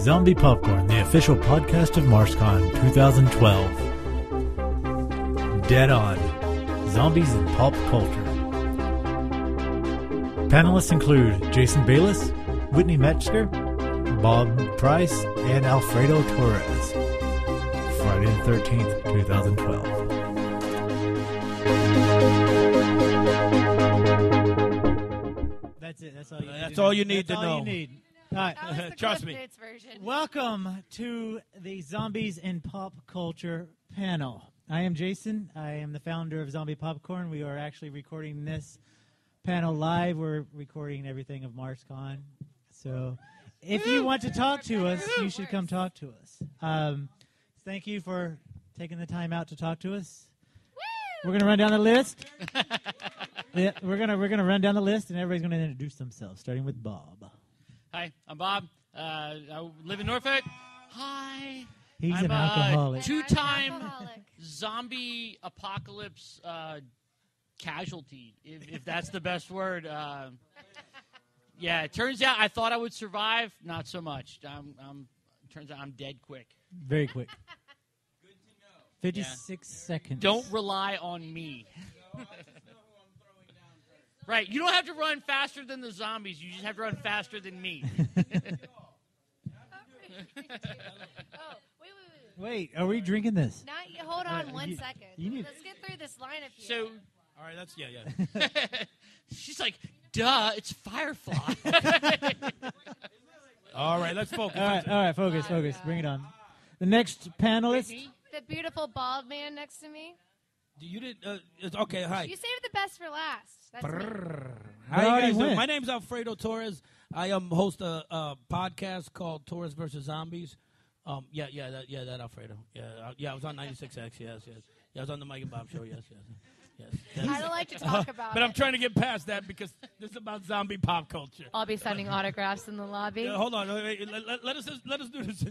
Zombie Popcorn, the official podcast of MarsCon 2012. Dead On. Zombies in Pop Culture. Panelists include Jason Bayless, Whitney Metzger, Bob Price, and Alfredo Torres. Friday the 13th, 2012. That's it. That's all you need to know. That's all you need. All right. That was the Trust Cliff me. Notes version. Welcome to the Zombies in Pop Culture panel. I am Jason. I am the founder of Zombie Popcorn. We are actually recording this panel live. We're recording everything of MarsCon. So if you want to talk to us, you should come talk to us. Thank you for taking the time out to talk to us. We're going to run down the list. Yeah, we're gonna run down the list, and everybody's going to introduce themselves, starting with Bob. Hi, I'm Bob. I live in Norfolk. Hi. He's I'm an alcoholic. Two-time Alcoholic. zombie apocalypse casualty, if that's the best word. Yeah, it turns out I thought I would survive. Not so much. Turns out I'm dead quick. Very quick. Good to know. 56 seconds. Don't rely on me. Right, you don't have to run faster than the zombies. You just have to run faster than me. Wait, are we drinking this? Hold on one second. Let's get through this lineup here. So, All right, that's yeah. she's like, duh, it's Firefly. All right, let's focus. All right, focus. Bring it on. The next panelist. The beautiful bald man next to me. You did okay. Hi. You saved the best for last. That's me. How you already guys doing? went. My name's Alfredo Torres. I host a podcast called Torres versus Zombies. That Alfredo. Yeah, I was on 96X. Yes. Yeah, I was on the Mike and Bob show. Yes. I don't like to talk about But it. I'm trying to get past that because this is about zombie pop culture. I'll be signing autographs in the lobby. Hold on. Wait, let us do this.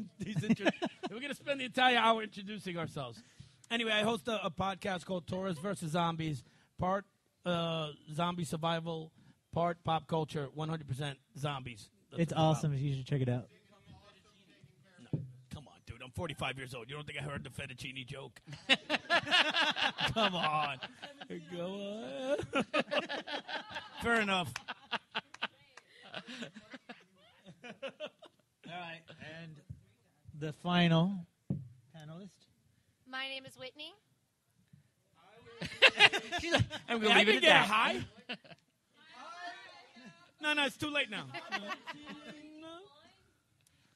We're going to spend the entire hour introducing ourselves. Anyway, I host a podcast called Torres versus Zombies, part zombie survival, part pop culture, 100% zombies. That's It's what it's awesome. You should check it out. about. No, come on, dude. I'm 45 years old. You don't think I heard the fettuccine joke? Come on. Go on. Fair enough. All right, and the final panelist. My name is Whitney. She's like, I'm going to I leave it can at get that. high. No, it's too late now.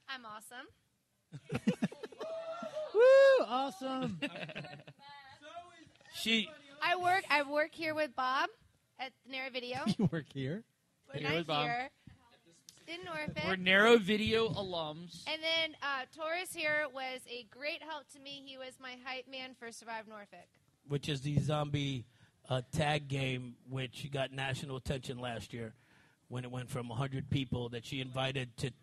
I'm awesome. Woo! Awesome. I work here with Bob at Naro Video. You work here. We're Here not with Bob. here. In Norfolk. We're Naro Video alums. And then Torres here was a great help to me. He was my hype man for Survive Norfolk. Which is the zombie tag game, which got national attention last year when it went from 100 people that she invited to, it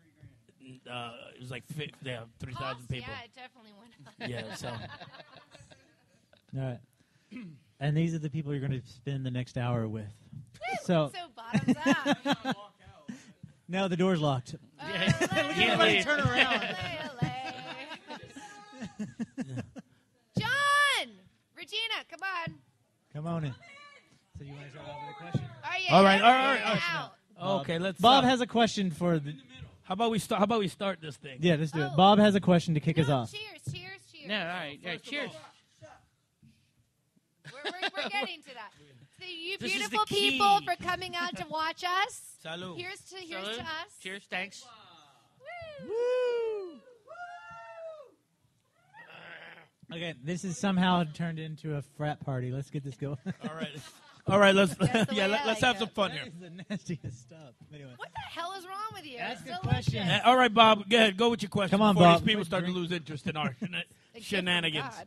was like 3,000 people. Yeah, it definitely went up. Yeah, so. All right. And these are the people you're going to spend the next hour with. So bottoms up. now the door's locked. Can't leave. Turn around. John! Regina, come on. Come on in. So you want to start off with a question? All right. All right. Okay, let's. Bob has a question for the. How about we start this thing? Yeah, let's do it. Oh. Bob has a question to kick us off. Cheers. No, all right. Cheers. We're getting to that. So you This is the beautiful key. people for coming out to watch us. Salud. Here's to Salud. us. Cheers, thanks. Woo! Okay, this is somehow turned into a frat party. Let's get this going. All right. Let's That's the way I let's like have it. some fun That here. is the nastiest stuff. Anyway. What the hell is wrong with you? Ask It's a delicious. question. All right, Bob. Go ahead. Go with your question. Come on, before Bob. These people start to Drink. lose interest in our Like, good for shenanigans. God.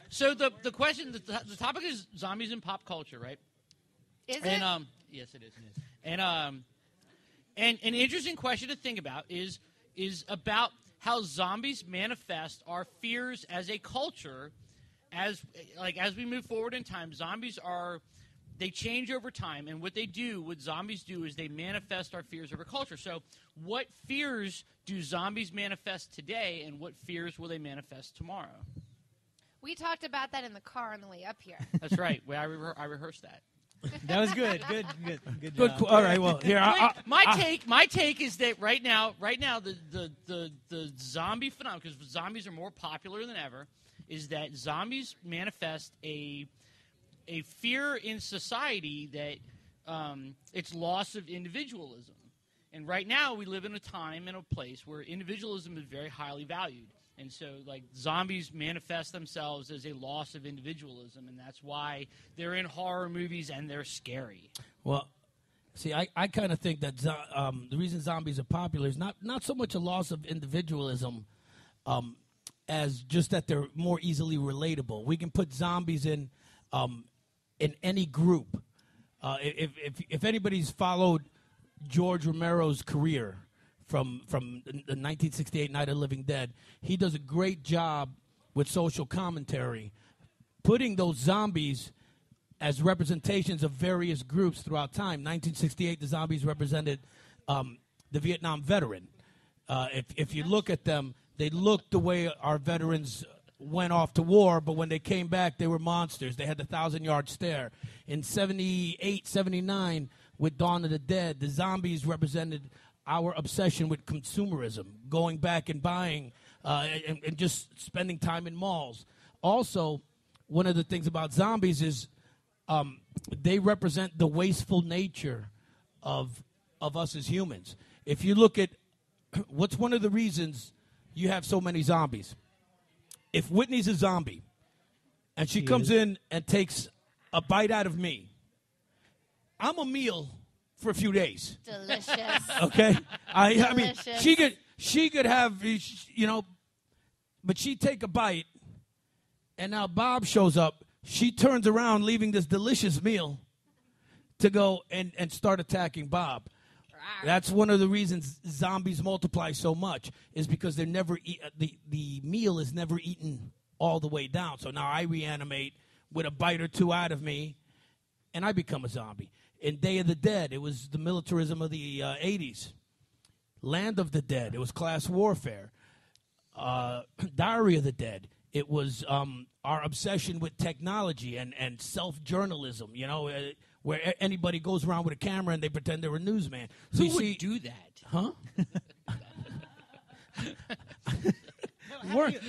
So the question, the topic is zombies in pop culture, right? Is it? And yes, it is. And an interesting question to think about is about how zombies manifest our fears as a culture, as we move forward in time. Zombies are they change over time, and what zombies do is they manifest our fears of our culture. So what fears do zombies manifest today, and what fears will they manifest tomorrow? We talked about that in the car on the way up here. That's right. I rehearsed that. That was good. Good job. All right. Well, here. My take is that right now, the zombie phenomenon, because zombies are more popular than ever, is that zombies manifest a fear in society that it's loss of individualism. And right now, we live in a time and a place where individualism is very highly valued. And so, like, zombies manifest themselves as a loss of individualism, and that's why they're in horror movies and they're scary. Well, see, I kind of think that the reason zombies are popular is not so much a loss of individualism as just that they're more easily relatable. We can put zombies in any group. If anybody's followed George Romero's career, from the 1968 Night of the Living Dead, he does a great job with social commentary, putting those zombies as representations of various groups throughout time. 1968, the zombies represented the Vietnam veteran. If you look at them, they look the way our veterans went off to war, but when they came back, they were monsters. They had the 1,000-yard stare. In 78, 79, with Dawn of the Dead, the zombies represented our obsession with consumerism, going back and buying and just spending time in malls. Also, one of the things about zombies is they represent the wasteful nature of us as humans. If you look at what's one of the reasons you have so many zombies. If Whitney's a zombie and she comes in and takes a bite out of me, I'm a meal for a few days. Delicious. Okay? I mean, Delicious. she could have, but she'd take a bite, and now Bob shows up. She turns around, leaving this delicious meal to go and start attacking Bob. That's one of the reasons zombies multiply so much, is because they're never the meal is never eaten all the way down. So now I reanimate with a bite or two out of me, and I become a zombie. In Day of the Dead, it was the militarism of the 80s. Land of the Dead, it was class warfare. Diary of the Dead, it was our obsession with technology and self-journalism, where anybody goes around with a camera and they pretend they're a newsman. So Who would do that? Huh?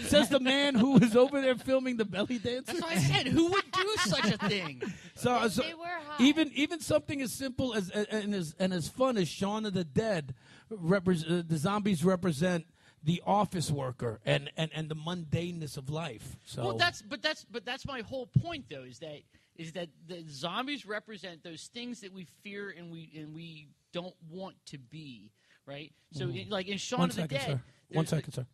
Says the man who was over there filming the belly dancer. That's what I said. Who would do such a thing? So They were hot. even something as simple as as fun as Shaun of the Dead, the zombies represent the office worker and the mundaneness of life. So Well, that's my whole point, though, is that the zombies represent those things that we fear and we don't want to be, right? So, like in Shaun of the Dead, sir. 1 second, sir.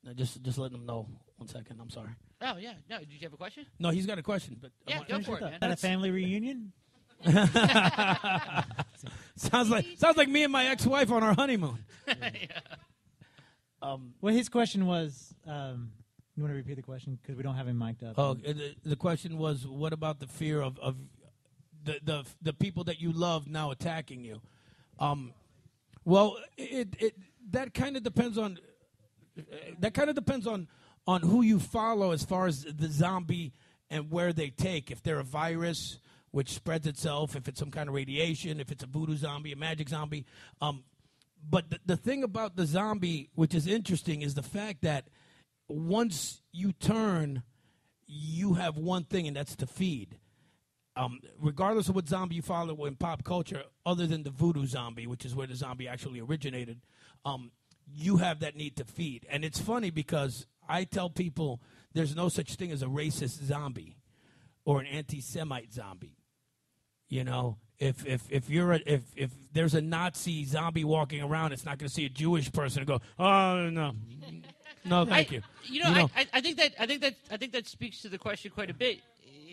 No, just letting them know. 1 second. I'm sorry. Oh yeah, no. Did you have a question? No, he's got a question, but Yeah, go for it, man. At a family reunion? sounds like me and my ex-wife on our honeymoon. Well, his question was, you want to repeat the question? Because we don't have him mic'd up. Oh, the question was, what about the fear of the people that you love now attacking you? Well, that kind of depends on who you follow as far as the zombie and where they take. If they're a virus which spreads itself, if it's some kind of radiation, if it's a voodoo zombie, a magic zombie. But the thing about the zombie, which is interesting, is the fact that once you turn, you have one thing, and that's to feed. Regardless of what zombie you follow in pop culture, other than the voodoo zombie, which is where the zombie actually originated, you have that need to feed. And it's funny because I tell people there's no such thing as a racist zombie or an anti-Semite zombie. If there's a Nazi zombie walking around, it's not going to see a Jewish person and go, oh no, thank you. I think that speaks to the question quite a bit.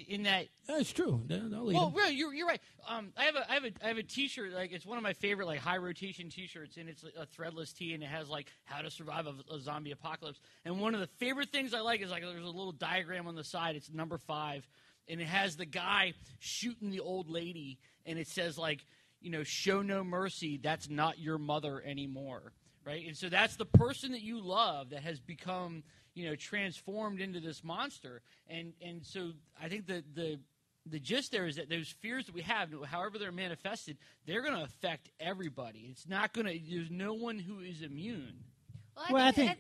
In that, it's true. Well, really, you're right. I have a T-shirt, like it's one of my favorite like high rotation T-shirts, and it's a threadless tee, and it has like how to survive a zombie apocalypse. And one of the favorite things I like is like there's a little diagram on the side. It's number 5. and it has the guy shooting the old lady, and it says, like, show no mercy, that's not your mother anymore, right? And so that's the person that you love that has become, transformed into this monster. And so I think the gist there is that those fears that we have, however they're manifested, they're going to affect everybody. It's not going to – there's no one who is immune. Well, I think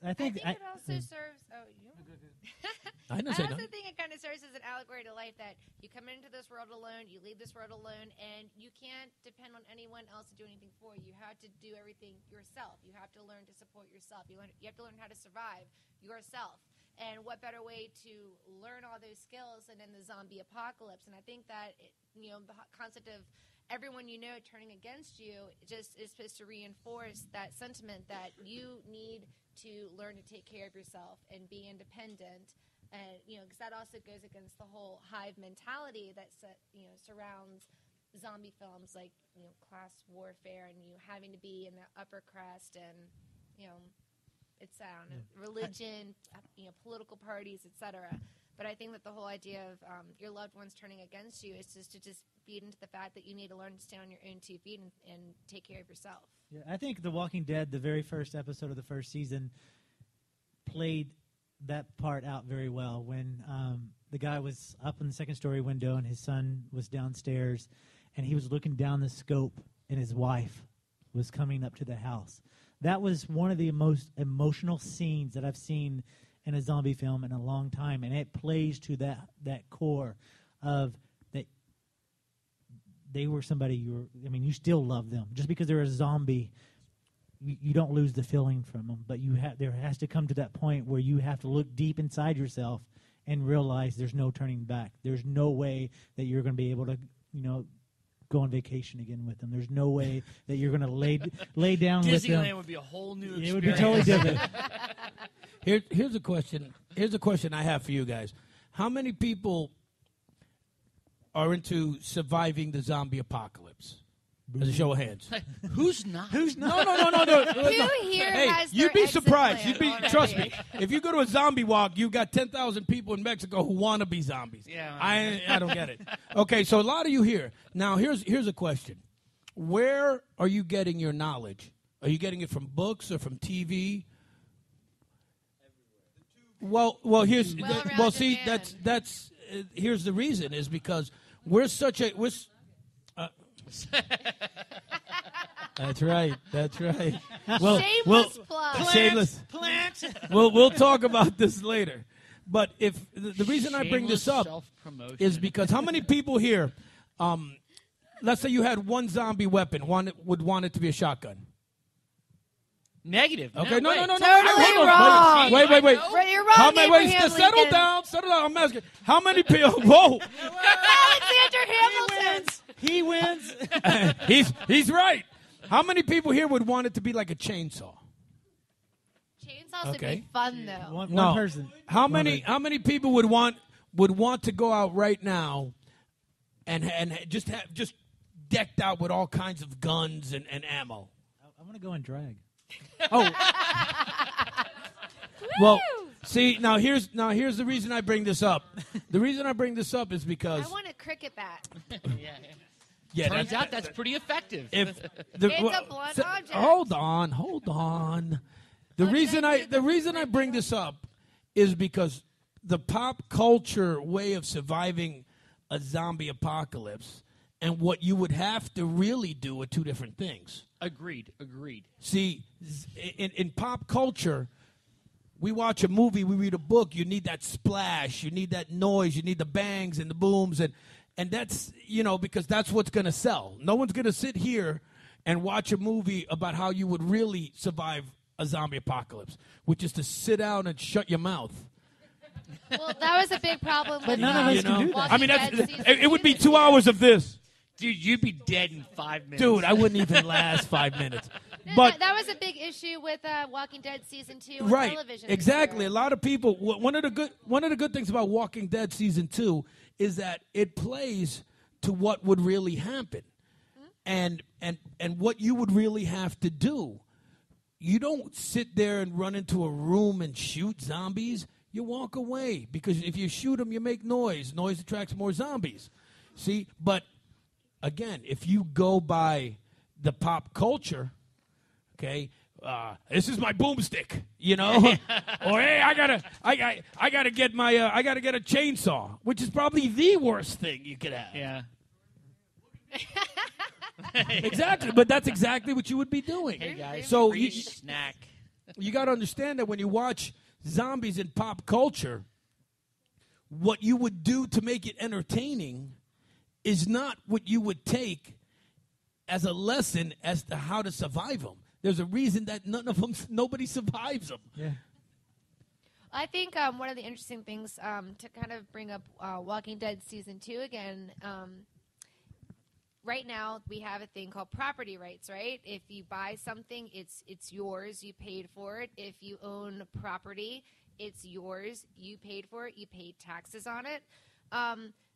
it also serves. Oh, you. I also think it kind of serves as an allegory to life that you come into this world alone, you leave this world alone, and you can't depend on anyone else to do anything for you. You have to do everything yourself. You have to learn to support yourself. You have to learn how to survive yourself. And what better way to learn all those skills than in the zombie apocalypse? And I think that the concept of everyone turning against you just is supposed to reinforce that sentiment that you need to learn to take care of yourself and be independent, and because that also goes against the whole hive mentality that surrounds zombie films, like class warfare and you having to be in the upper crust and it's religion, political parties, etc. But I think that the whole idea of your loved ones turning against you is just to feed into the fact that you need to learn to stand on your own 2 feet and take care of yourself. Yeah, I think The Walking Dead, the very first episode of the first season, played that part out very well when the guy was up in the second-story window and his son was downstairs, and he was looking down the scope, and his wife was coming up to the house. That was one of the most emotional scenes that I've seen in a zombie film in a long time, and it plays to that core of that they were somebody you still love them. Just because they're a zombie, you don't lose the feeling from them, but there has to come to that point where you have to look deep inside yourself and realize there's no turning back. There's no way that you're going to be able to, go on vacation again with them. There's no way that you're going to lay down with them. Disneyland would be a whole new experience. It would be totally different. Here's a question. Here's a question I have for you guys. How many people are into surviving the zombie apocalypse? As a show of hands. Who's not? No. Who here has You'd their be surprised. exit plan Trust already? me. If you go to a zombie walk, you got 10,000 people in Mexico who want to be zombies. Yeah, I don't get it. Okay, so a lot of you here. Now, here's a question. Where are you getting your knowledge? Are you getting it from books or from TV? Well, here's see, that's here's the reason is because we're such a That's right. Well, Shameless plug. Shameless. We'll talk about this later. But if the reason I bring this up is because how many people here, let's say you had one zombie weapon, would want it to be a shotgun? Negative. Okay, no. Totally wrong. Wait. You're wrong, Abraham Settle Lincoln. down. I'm asking. How many people? Whoa. Alexander Hamilton. He wins. He's right. How many people here would want it to be like a chainsaw? Chainsaws would be fun, though. One person. How many people would want to go out right now and just decked out with all kinds of guns and ammo? I want to go and drag. Oh. Well, see, now here's the reason I bring this up. The reason I bring this up is because I want a cricket bat. yeah, Turns out that's pretty effective. It's a blunt object. Hold on. The reason I bring this up is because the pop culture way of surviving a zombie apocalypse and what you would have to really do are two different things. Agreed. See, in pop culture, we watch a movie, we read a book, you need that splash, you need that noise, you need the bangs and the booms, and that's, because that's what's going to sell. No one's going to sit here and watch a movie about how you would really survive a zombie apocalypse, which is to sit down and shut your mouth. Well, that was a big problem with none of us can do that. I mean, it would be 2 hours of this. Dude, you'd be dead in 5 minutes. Dude, I wouldn't even last 5 minutes. No, But that was a big issue with Walking Dead season 2 on right, television. exactly. A lot of people. One of the good things about Walking Dead season 2 is that it plays to what would really happen, and what you would really have to do. You don't sit there and run into a room and shoot zombies. you walk away. Because if you shoot them, you make noise. Noise attracts more zombies. See? But, again, if you go by the pop culture, okay, this is my boomstick, you know? Or, hey, I gotta get a chainsaw, which is probably the worst thing you could have. Yeah. Exactly, but that's exactly what you would be doing. Hey guys, so free snack. You got to understand that when you watch zombies in pop culture, what you would do to make it entertaining is not what you would take as a lesson as to how to survive them. There's a reason that nobody survives them. Yeah. I think one of the interesting things to kind of bring up Walking Dead Season 2 again, right now we have a thing called property rights, right? If you buy something, it's yours. You paid for it. If you own property, it's yours. You paid for it. You paid taxes on it.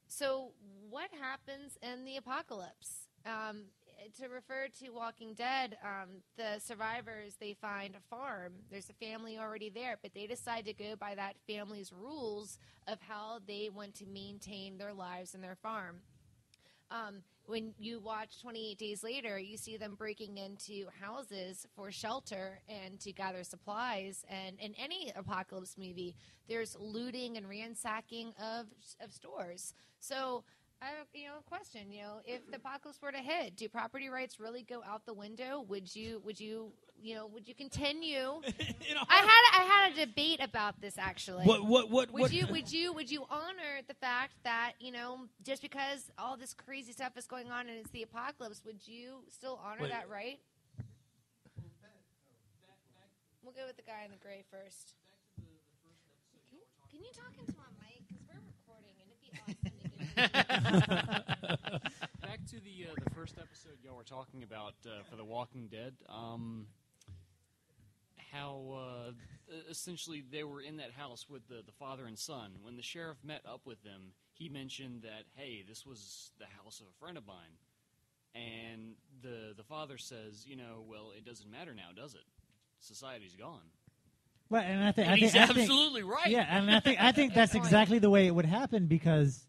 So what happens in the apocalypse? To refer to Walking Dead, the survivors, they find a farm. There's a family already there, but they decide to go by that family's rules of how they want to maintain their lives and their farm. When you watch 28 Days Later, you see them breaking into houses for shelter and to gather supplies. And in any apocalypse movie, there's looting and ransacking of stores. So I have a question. If the apocalypse were to hit, do property rights really go out the window? Would you continue? I had a debate about this actually. Would you honor the fact that just because all this crazy stuff is going on and it's the apocalypse, would you still honor that right? We'll go with the guy in the gray first. Can you talk into my mic because we're recording and it'd be awesome. Back to the first episode y'all were talking about for The Walking Dead, how essentially they were in that house with the father and son. When the sheriff met up with them, he mentioned that, hey, this was the house of a friend of mine. And the father says, well, it doesn't matter now, does it? Society's gone. Right, and I think he's absolutely right. Yeah, and I think that's exactly the way it would happen because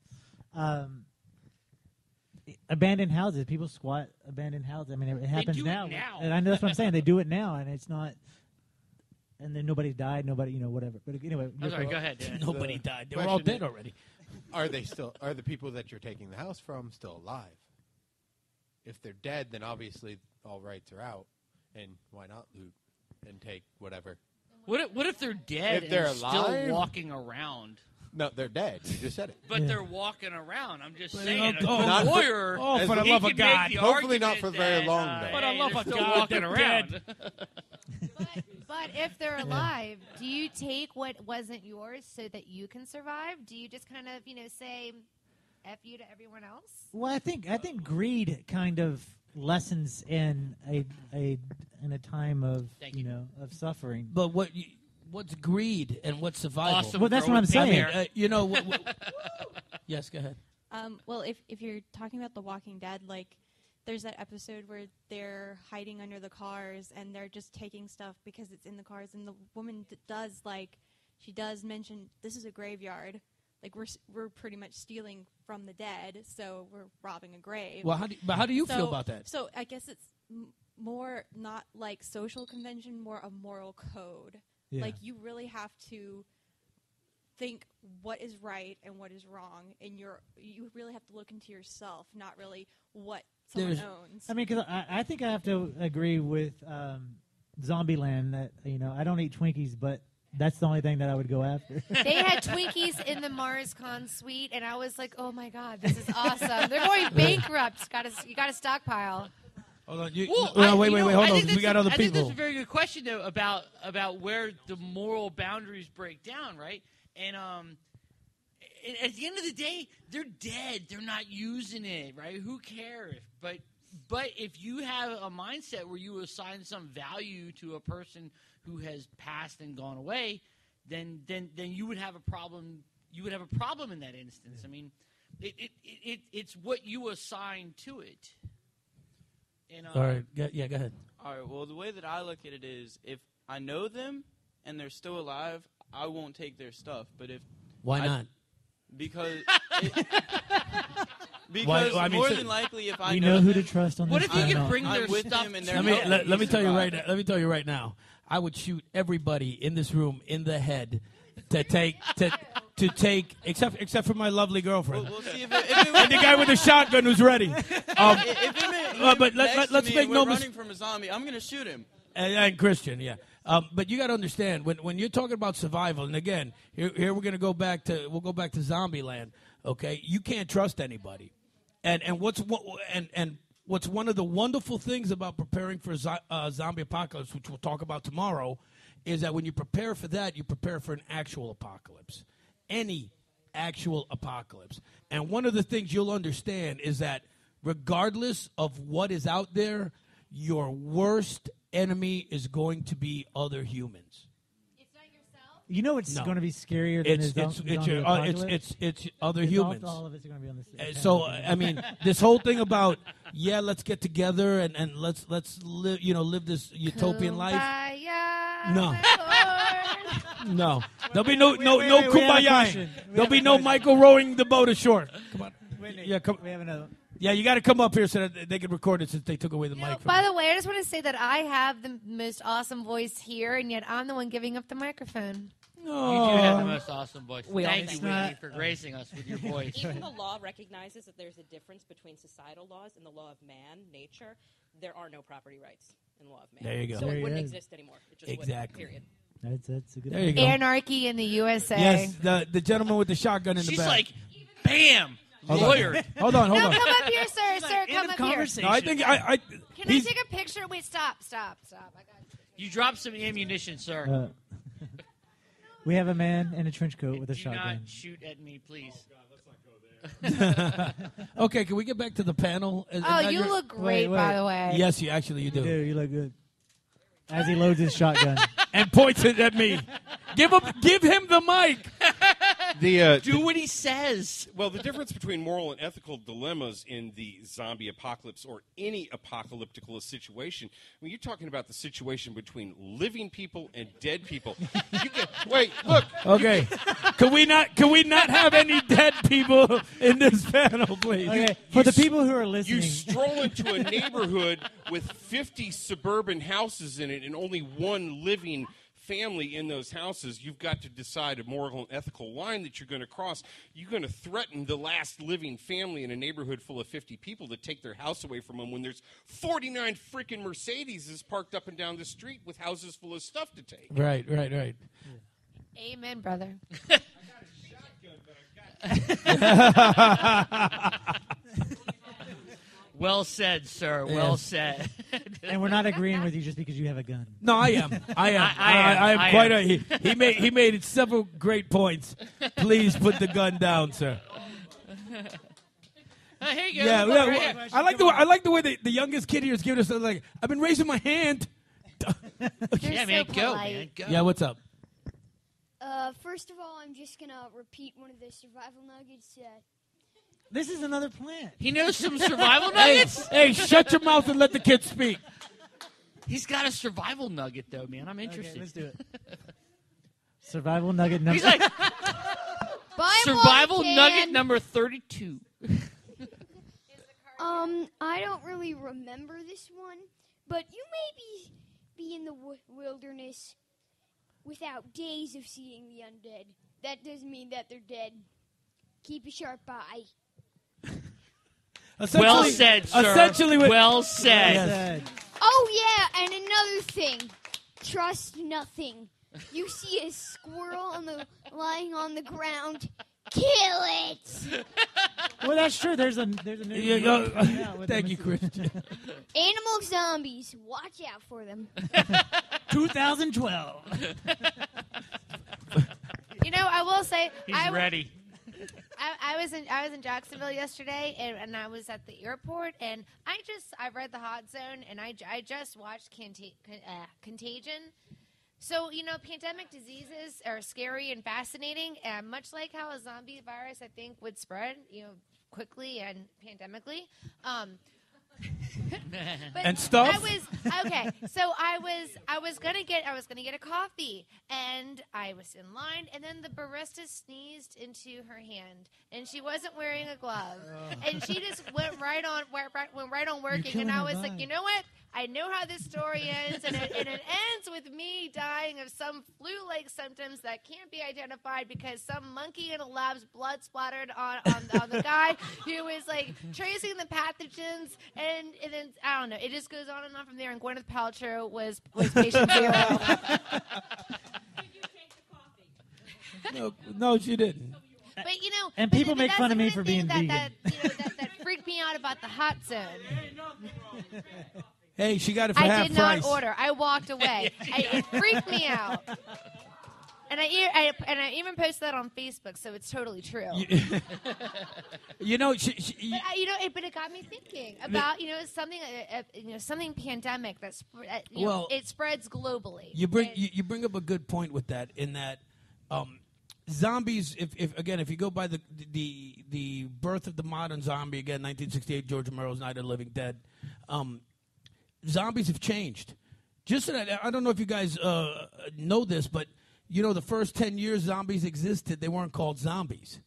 abandoned houses, people squat abandoned houses. I mean, it happens now. And I know that's what I'm saying. They do it now, and it's not. And then nobody died. Nobody, whatever. But anyway, I'm sorry. Go ahead. Yeah. Nobody died. They were all dead already. Are the people that you're taking the house from still alive? If they're dead, then obviously all rights are out, and why not loot and take whatever? What if they're dead if they're and alive? Still walking around? No, they're dead. You just said it. But they're walking around. I'm just saying. A not for- lawyer. for the love of God. Hopefully not for very long, though. For the love of still God, walking they're around. dead. But if they're alive, do you take what wasn't yours so that you can survive? Do you just kind of, say F you to everyone else? Well, I think greed kind of lessens in a time of of suffering. But what's greed and what's survival? Awesome. Well, that's what I'm saying. Yes, go ahead. Well, if you're talking about The Walking Dead, like there's that episode where they're hiding under the cars and they're just taking stuff because it's in the cars, and the woman she does mention this is a graveyard. Like we're pretty much stealing from the dead, so we're robbing a grave. Well, how do you feel about that? So I guess it's more not like social convention, more a moral code. Yeah. Like you really have to think what is right and what is wrong, and you really have to look into yourself, not really what someone owns. I mean, because I think I have to agree with Zombieland that I don't eat Twinkies, but that's the only thing that I would go after. They had Twinkies in the MarsCon suite, and I was like, "Oh my god, this is awesome! They're going bankrupt. You got to stockpile." Hold on. Wait. Hold on. We got other people. I think that's a very good question, though, about where the moral boundaries break down, right? And at the end of the day, they're dead. They're not using it, right? Who cares? But if you have a mindset where you assign some value to a person who has passed and gone away, then you would have a problem. You would have a problem in that instance. I mean, it's what you assign to it. And, all right. Go ahead. All right. Well, the way that I look at it is, if I know them and they're still alive, I won't take their stuff. But if Why not? Because more than likely, if I we know who to trust on What this if you panel. could bring their I'm with stuff? them and they're Let me tell you right now. Let me tell you right now. I would shoot everybody in this room in the head to take except for my lovely girlfriend. We'll see if And the guy with the shotgun who's ready. but let's make no running from a zombie. I'm gonna shoot him. And Christian, yeah. But you got to understand when you're talking about survival, and again, here we're gonna go back to Zombieland. Okay, you can't trust anybody, and what's one of the wonderful things about preparing for a zombie apocalypse, which we'll talk about tomorrow, is that when you prepare for that, you prepare for an actual apocalypse, any actual apocalypse. And one of the things you'll understand is that regardless of what is out there, your worst enemy is going to be other humans. It's not yourself. You know it's going to be scarier than it's other humans. All of us are going to be on this. So I mean, this whole thing about let's get together and let's live this utopian life. No. No. There'll be no kumbaya. There'll be no Michael rowing the boat ashore. Come on. Yeah, come. We have another. Yeah, you got to come up here so that they can record it since they took away the mic. By the way, I just want to say that I have the most awesome voice here, and yet I'm the one giving up the microphone. No. You do have the most awesome voice. Wait, Thank you, it's Whitney, not- for gracing us with your voice. Even the law recognizes that there's a difference between societal laws and the law of man, nature. There are no property rights in the law of man. There you go. So There it you wouldn't go. exist anymore. It just Exactly. wouldn't, period. That's a good. There you go. Anarchy in the USA. Yes, the gentleman with the shotgun in She's the back. like, bam, Hold on. lawyer. Hold on. No, come up here, sir. Sir, come up here. No, I think I Can I take a picture? Wait, stop. I got you. You dropped some ammunition, sir. We have a man in a trench coat with a Do shotgun. not shoot at me, please. Okay, can we get back to the panel? You look great, by the way. Yes, you do. Dude, you look good. As he loads his shotgun. And points it at me. Give him the mic. Do what he says. Well, the difference between moral and ethical dilemmas in the zombie apocalypse or any apocalyptical situation, when you're talking about the situation between living people and dead people, wait, look. Okay, can we not have any dead people in this panel, please? Okay, for the people who are listening. You stroll into a neighborhood with 50 suburban houses in it and only one living family in those houses. You've got to decide a moral and ethical line that you're going to cross. You're going to threaten the last living family in a neighborhood full of 50 people to take their house away from them when there's 49 freaking Mercedeses parked up and down the street with houses full of stuff to take. Right. Amen, brother. Well said, sir. Well said. And we're not agreeing with you just because you have a gun. No, I am. I am quite a. He made several great points. Please put the gun down, sir. Hey, go. Yeah. I like the way the youngest kid here is giving us like. I've been raising my hand. Yeah, man, go, man, go. Yeah, what's up? First of all, I'm just going to repeat one of the survival nuggets. This is another plant. He knows some survival nuggets? Hey, shut your mouth and let the kid speak. He's got a survival nugget, though, man. I'm interested. Okay, let's do it. Survival nugget number... He's like, survival nugget number 32. I don't really remember this one, but you may be in the wilderness without days of seeing the undead. That doesn't mean that they're dead. Keep a sharp eye. Well said, sir. Well said. Yes. Oh, yeah, and another thing. Trust nothing. You see a squirrel lying on the ground, kill it. Well, that's true. There's a new Thank you, Christian. Animal zombies. Watch out for them. 2012. I will say... He's ready. I was in Jacksonville yesterday, and I was at the airport, and I read the Hot Zone, and I just watched Contagion. So pandemic diseases are scary and fascinating, much like how a zombie virus I think would spread, quickly and pandemically. But And stuff? I was gonna get a coffee, and I was in line, and then the barista sneezed into her hand, and she wasn't wearing a glove, and she just went right on working, and I was like, you know what? I know how this story ends, and it ends with me dying of some flu-like symptoms that can't be identified because some monkey in a lab's blood splattered on the guy who was like tracing the pathogens, and then I don't know. It just goes on and on from there. And Gwyneth Paltrow was patient zero. Did you take the coffee? No, she didn't. But you know, And people make that's fun of the me kind for thing being vegan. That freaked me out about the hot zone. Hey, she got it for I half did price. not order. I walked away. It freaked me out. And I even posted that on Facebook, so it's totally true. You know, But it got me thinking about something pandemic that it spreads globally. You bring up a good point with that. In that, zombies. If you go by the birth of the modern zombie again, 1968, George Romero's Night of the Living Dead. Zombies have changed. Just so that, I don't know if you guys know this, but you know the first 10 years zombies existed, they weren't called zombies.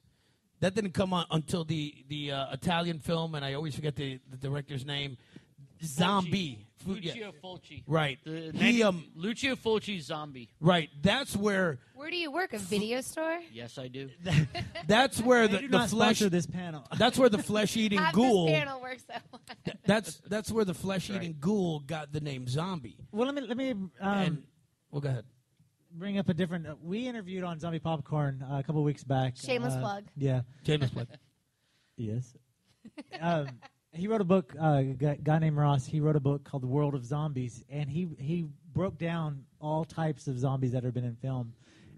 That didn't come on until the Italian film, and I always forget the director's name. Zombie. Lucio Fulci. Right. Lucio Fulci's Zombie. Right. That's where. Where do you work? A video store? Yes, I do. That's where I the do not flesh. sponsor this panel. That's where the flesh-eating Half ghoul. this panel works that way. That's where the flesh-eating ghoul got the name zombie. Well, let me Well, go ahead. bring up a different. We interviewed on Zombie Popcorn a couple weeks back. Shameless plug. Yeah. Shameless plug. Yes. He wrote a book. A guy named Ross. He wrote a book called The World of Zombies, and he broke down all types of zombies that have been in film.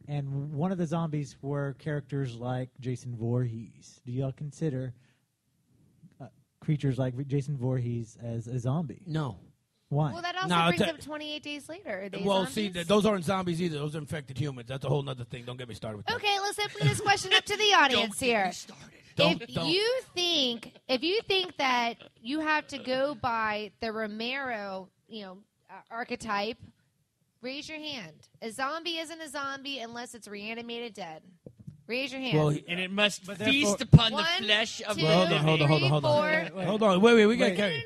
And one of the zombies were characters like Jason Voorhees. Do y'all consider creatures like Jason Voorhees as a zombie? No. Why? Well, that also brings up 28 Days Later. Are they Well, zombies? see, those aren't zombies either. Those are infected humans. That's a whole other thing. Don't get me started with that. Okay, let's open this question up to the audience here. Don't. If you think that you have to go by the Romero, archetype, raise your hand. A zombie isn't a zombie unless it's reanimated dead. Raise your hand. Well, And it must But feast therefore- upon the One, flesh of two, the Hold on. three, Hold on. Wait. We got to Wait. carry.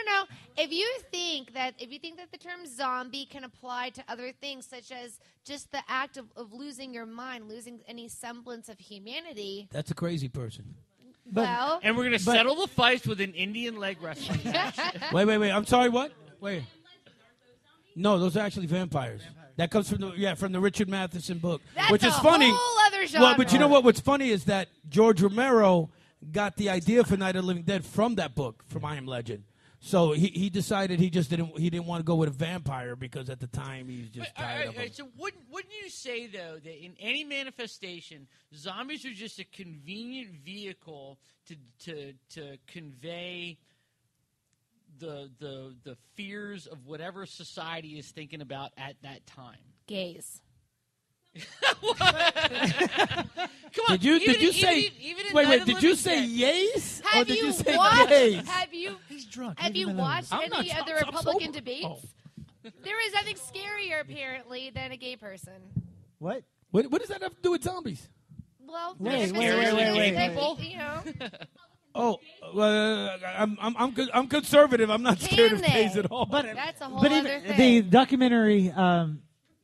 No. If you think that the term zombie can apply to other things, such as just the act of losing your mind, losing any semblance of humanity, That's a crazy person. well, And we're going to settle the fight with an Indian leg wrestling match. Wait. I'm sorry. What? Wait. No, those are actually vampires. That comes from the Richard Matheson book, that's which a is funny. whole other genre. Well, but you know what? What's funny is that George Romero got the idea for Night of the Living Dead from that book, from I Am Legend. So he decided he didn't want to go with a vampire because at the time he's just tired of them. So wouldn't you say though that in any manifestation, zombies are just a convenient vehicle to convey the fears of whatever society is thinking about at that time? Gays. Come on. Did you say? Even in Wait. Night of the Did you Living say Dead. yays? Or Have did you you say watched? gays? He's drunk. Have Leave you him alone. watched I'm not any of the drunk, I'm Republican sober. debates? Oh. There is nothing scarier, apparently, than a gay person. What? What does that have to do with zombies? Well, Wait. You know, Oh, well, I'm conservative. I'm not scared of Can they? gays at all. that's a whole But other even thing. the documentary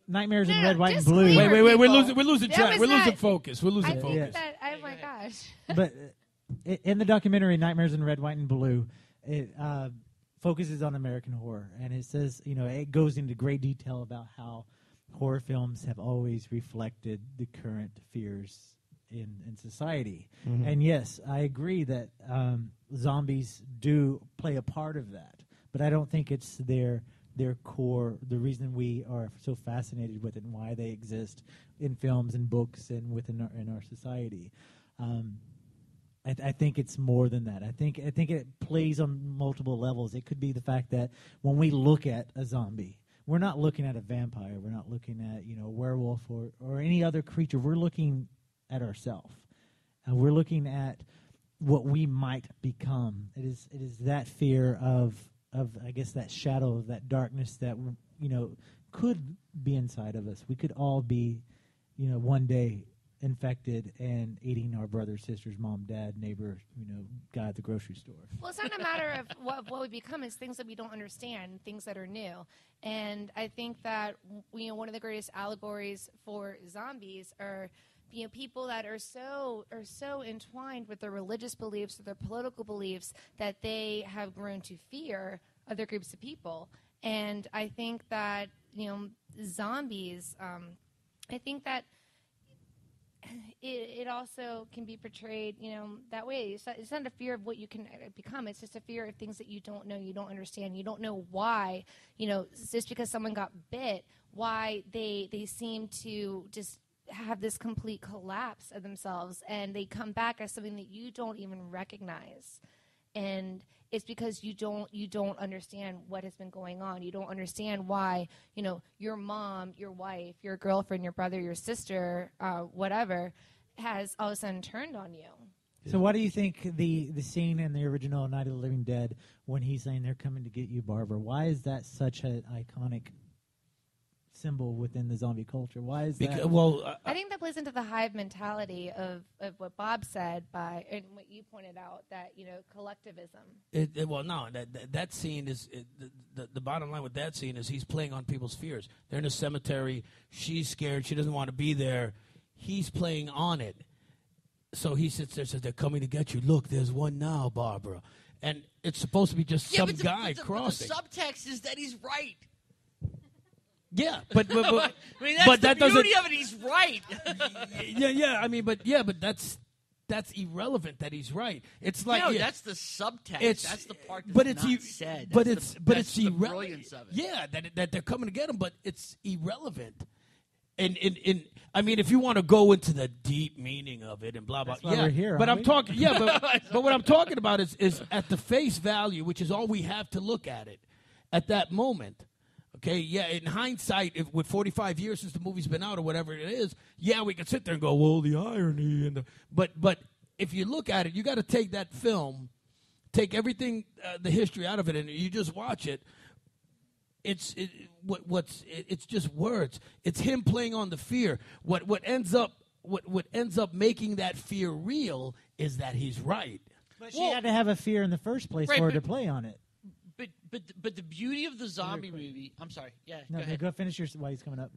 Nightmares in No, Red, White, and Blue. disclaimer. Wait. We're people. losing That track. was We're losing not- focus. We're losing I focus. think that. Oh my gosh. But in the documentary Nightmares in Red, White, and Blue, it focuses on American horror, and it says, it goes into great detail about how horror films have always reflected the current fears in society. Mm-hmm. And yes, I agree that zombies do play a part of that, but I don't think it's their core, the reason we are so fascinated with it and why they exist in films and books and in our society. I think it's more than that. I think it plays on multiple levels. It could be the fact that when we look at a zombie, we're not looking at a vampire. We're not looking at a werewolf or any other creature. We're looking at ourselves, and we're looking at what we might become. It is that fear of I guess, that shadow of that darkness that, could be inside of us. We could all be, one day infected and eating our brothers, sisters, mom, dad, neighbor, guy at the grocery store. Well, it's not a matter of what we become. It's things that we don't understand, things that are new. And I think that, one of the greatest allegories for zombies are, people that are so entwined with their religious beliefs or their political beliefs that they have grown to fear other groups of people. And I think that, zombies, I think that it also can be portrayed, that way. It's not a fear of what you can become. It's just a fear of things that you don't know, you don't understand. You don't know why, just because someone got bit, why they seem to just have this complete collapse of themselves, and they come back as something that you don't even recognize. And it's because you don't understand what has been going on. You don't understand why, your mom, your wife, your girlfriend, your brother, your sister, whatever, has all of a sudden turned on you. So why do you think the scene in the original Night of the Living Dead, when he's saying they're coming to get you, Barbara, why is that such an iconic symbol within the zombie culture? Why is that? Well, I think that plays into the hive mentality of what Bob said and what you pointed out, that collectivism. That scene is the bottom line with that scene is he's playing on people's fears. They're in a cemetery. She's scared. She doesn't want to be there. He's playing on it. So he sits there and says, "They're coming to get you. Look, there's one now, Barbara." And it's supposed to be just some guy crossing. But the subtext is that he's right. Yeah, but I mean, that's but the that beauty doesn't. of it. He's right. Yeah. I mean, but that's irrelevant that he's right. It's like that's the subtext. That's the part that's but it's not said. But that's it's the irrelevant. brilliance of it. Yeah, that they're coming to get him, but it's irrelevant. And I mean, if you want to go into the deep meaning of it and blah blah, that's why we're here, but aren't I'm we? talking, but what I'm talking about is at the face value, which is all we have to look at it at that moment. Okay, yeah, in hindsight, with 45 years since the movie's been out or whatever it is, we can sit there and go, well, the irony and but if you look at it, you got to take that film, take everything, the history out of it, and you just watch it. It's just words. It's him playing on the fear. What ends up making that fear real is that he's right. But she had to have a fear in the first place for her to play on it. But the beauty of the zombie movie. I'm sorry. Yeah. No, go ahead. go finish while he's coming up.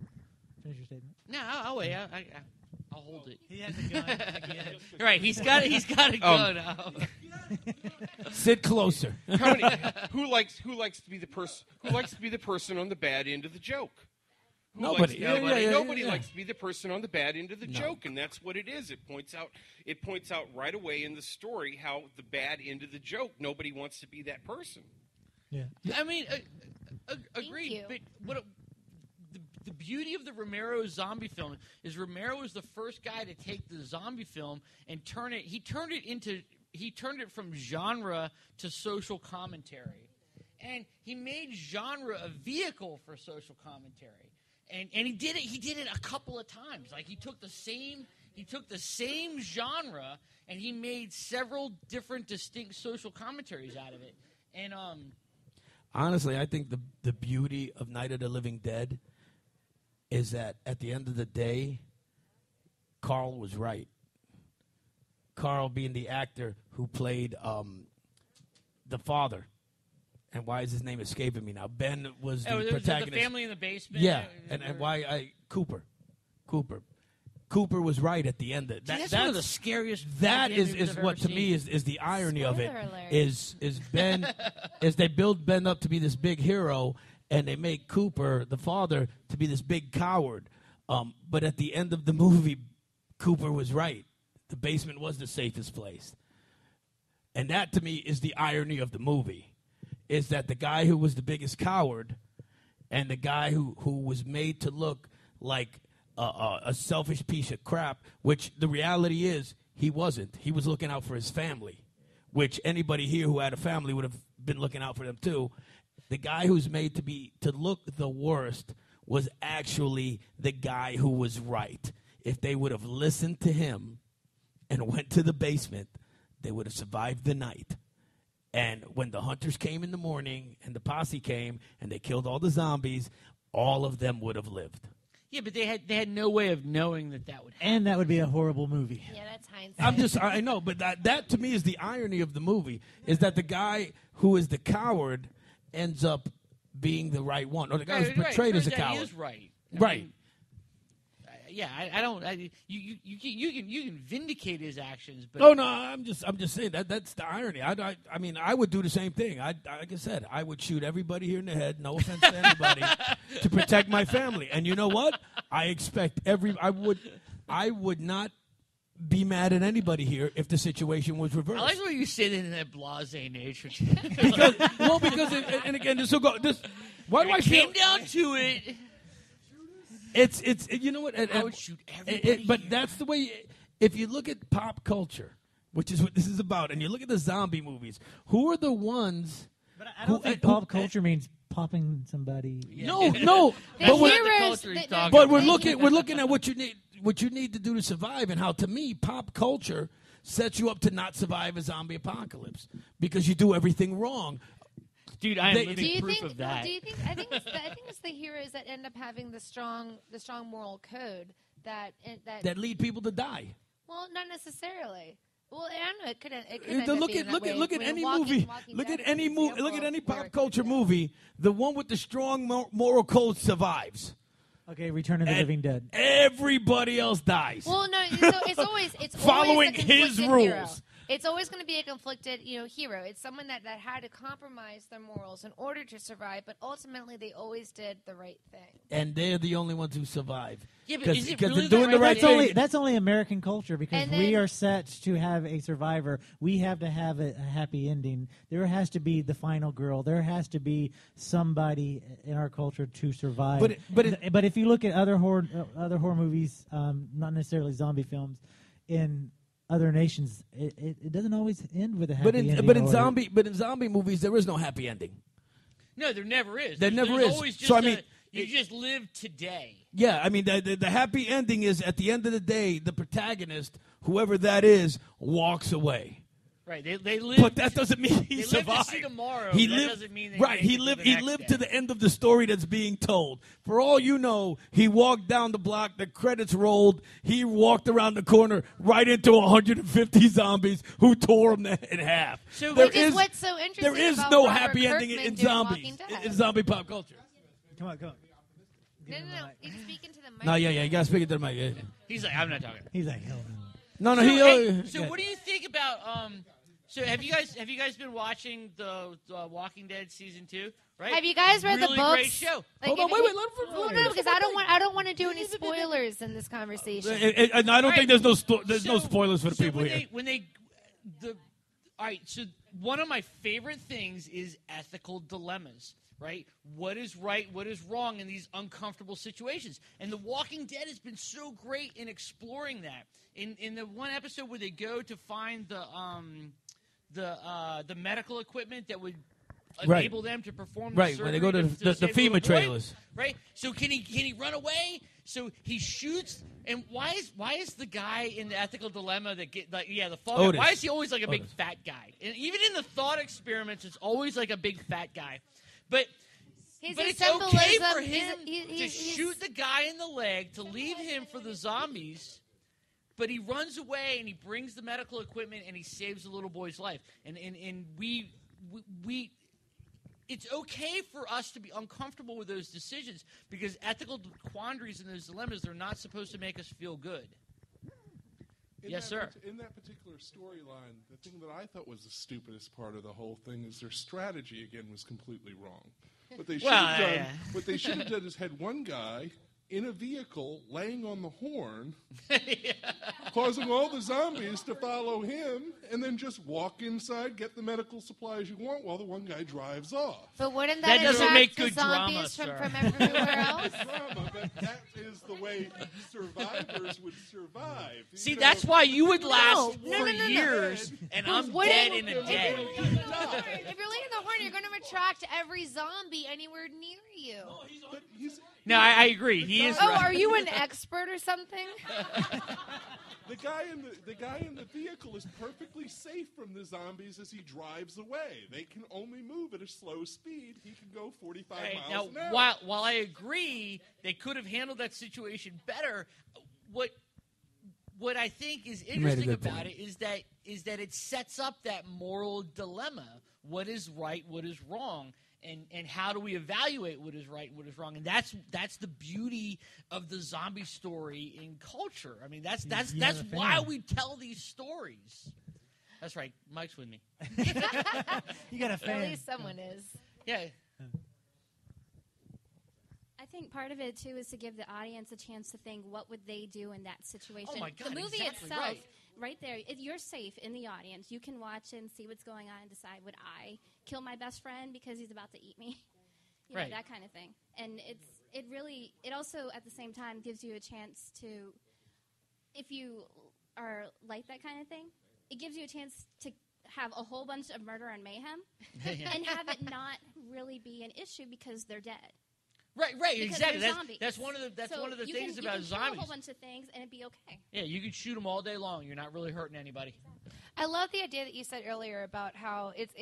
Finish your statement. No, I'll wait. I'll hold it. He has a gun again. Right. He's got a gun now. Sit closer. Who likes to be the person on the bad end of the joke? Nobody. Nobody likes to be the person on the bad end of the joke, and that's what it is. It points out right away in the story how the bad end of the joke. Nobody wants to be that person. Yeah. I mean, agreed. But the beauty of the Romero zombie film is Romero was the first guy to take the zombie film and turn it. He turned it from genre to social commentary, and he made genre a vehicle for social commentary. And he did it a couple of times. Like he took the same genre and he made several different distinct social commentaries out of it. And honestly, I think the beauty of Night of the Living Dead is that at the end of the day, Carl was right. Carl being the actor who played the father. And why is his name escaping me now? Ben was the protagonist. The family in the basement. Yeah, and why Cooper. Cooper was right at the end. That's one of the scariest. That is what to me is the irony of it. Is Ben is they build Ben up to be this big hero, and they make Cooper the father to be this big coward. But at the end of the movie, Cooper was right. The basement was the safest place, and that to me is the irony of the movie. Is that the guy who was the biggest coward and the guy who was made to look like a selfish piece of crap, which the reality is he wasn't. He was looking out for his family, which anybody here who had a family would have been looking out for them too. The guy who's made to look the worst was actually the guy who was right. If they would have listened to him and went to the basement, they would have survived the night. And when the hunters came in the morning and the posse came and they killed all the zombies, all of them would have lived. Yeah, but they had no way of knowing that would happen. And that would be a horrible movie. Yeah, that's hindsight. I know, but that to me is the irony of the movie, is that the guy who is the coward ends up being the right one, or the guy who's portrayed as a coward. He is right. Right. I don't. You can vindicate his actions, but No, I'm just saying that's the irony. I mean, I would do the same thing. Like I said, I would shoot everybody here in the head. No offense to anybody, to protect my family. And you know what? I expect I would not be mad at anybody here if the situation was reversed. I like the way you say that in that blasé nature. and again, this will go. Why do I feel? Came down to it. It's you know what? I would shoot everybody. But that's the way. If you look at pop culture, which is what this is about, and you look at the zombie movies, who are the ones? But I don't think pop culture means popping somebody. Yeah. No. The But we're looking at what you need to do to survive, and how, to me, pop culture sets you up to not survive a zombie apocalypse because you do everything wrong. Dude, I am living proof of that. Do you think? I think it's the heroes that end up having the strong moral code that lead people to die. Well, not necessarily. Well, I don't know. It could end up Look being that way. at any Walking movie. Look at any movie. Look at any pop culture movie. The one with the strong moral code survives. Okay, Return of the Living Dead. Everybody else dies. Well, no. It's always following always a his conflicted rules. hero. It's always going to be a conflicted, hero. It's someone that had to compromise their morals in order to survive, but ultimately they always did the right thing. And they're the only ones who survive. Yeah, but is it really they're doing the right thing? That's only American culture, because And then- we are set to have a survivor. We have to have a happy ending. There has to be the final girl. There has to be somebody in our culture to survive. But if you look at other horror movies, not necessarily zombie films, in other nations, it doesn't always end with a happy ending. But in zombie movies, there is no happy ending. No, there never is. There never There's is. Always just So, I mean, you just live today. Yeah, I mean, the happy ending is, at the end of the day, the protagonist, whoever that is, walks away. Right, they live. But that doesn't mean he survived. Live to see tomorrow. He that lived, doesn't mean they right. make He it lived. to the He next lived day. to the end of the story that's being told. For all you know, he walked down the block. The credits rolled. He walked around the corner right into 150 zombies who tore him in half. So which is what's so interesting. There is about no Robert happy ending Kirkman in doing zombies. Walking Dead. In zombie pop culture. Come on. No. He's speaking to the mic. No, yeah. You gotta speak it to the mic. Yeah. He's like, I'm not talking. He's like, hell No. So what do you think about? So have you guys been watching the Walking Dead season 2? Right? Have you guys read the really books? Great show. Like, Hold on, wait. Let him Well, no, because I don't want to do any spoilers in this conversation. And I don't think there's no spoilers for the people here. All right. So one of my favorite things is ethical dilemmas. Right? What is right? What is wrong in these uncomfortable situations? And The Walking Dead has been so great in exploring that. In the one episode where they go to find the medical equipment that would enable them to perform the surgery, when they go to the save FEMA little trailers. boys, right? So can he run away? So he shoots, and why is the guy in the ethical dilemma that the fall guy, why is he always like a big fat guy? And even in the thought experiments, it's always like a big fat guy. But it's okay for him to shoot the guy in the leg, to leave him for the zombies. But he runs away and he brings the medical equipment and he saves the little boy's life. And we it's okay for us to be uncomfortable with those decisions, because ethical quandaries and those dilemmas, they're not supposed to make us feel good. Yes, sir. In that particular storyline, the thing that I thought was the stupidest part of the whole thing is their strategy, again, was completely wrong. What they should have done is had one guy in a vehicle laying on the horn, causing all the zombies to follow him, and then just walk inside, get the medical supplies you want while the one guy drives off. But wouldn't that doesn't make the good zombies drama, from everywhere else? Drama, but that is the way survivors would survive. See, that's why you would last No, for no. years, and I'm What dead if- in a day. If you're laying on the horn, you're going to attract every zombie anywhere near you. But No, I agree. He is. Oh, right. are you an expert or something? The guy in the vehicle is perfectly safe from the zombies as he drives away. They can only move at a slow speed. He can go 45 miles an hour. While I agree they could have handled that situation better, what I think is interesting about it is that it sets up that moral dilemma: what is right, what is wrong. And how do we evaluate what is right and what is wrong? And that's the beauty of the zombie story in culture. I mean, that's why we tell these stories. That's right. Mike's with me. You got a fan. At least someone is. Yeah. I think part of it too is to give the audience a chance to think, what would they do in that situation? Oh my God, the movie exactly itself, right there, you're safe in the audience. You can watch and see what's going on and decide, would I kill my best friend because he's about to eat me? You know, that kind of thing. And it also at the same time gives you a chance to, if you are like that kind of thing, it gives you a chance to have a whole bunch of murder and mayhem and have it not really be an issue because they're dead. Right, Because exactly. That's one of the things about zombies. You can kill a whole bunch of things and it'd be okay. Yeah, you can shoot them all day long. You're not really hurting anybody. I love the idea that you said earlier about how it's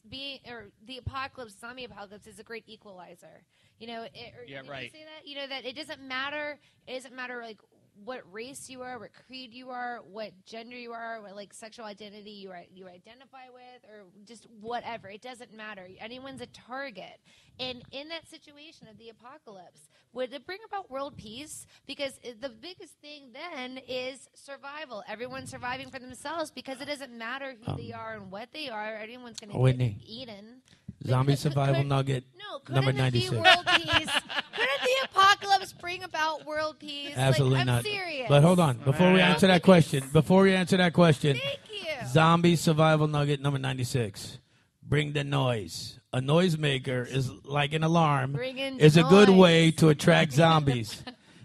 being, or the apocalypse, zombie apocalypse, is a great equalizer. You know, did you say that? You know, that it doesn't matter. It doesn't matter like what race you are, what creed you are, what gender you are, what like sexual identity you identify with, or just whatever. It doesn't matter. Anyone's a target. And in that situation of the apocalypse, would it bring about world peace? Because the biggest thing then is survival. Everyone's surviving for themselves because it doesn't matter who they are and what they are. Everyone's going to get eaten. Zombie survival nugget. No, number 96. Couldn't world peace? Couldn't the apocalypse bring about world peace? Absolutely I'm not. Serious. But hold on, before we answer that question, thank you. Zombie survival nugget number 96. Bring the noise. A noisemaker is like an alarm. Is a good way to attract zombies.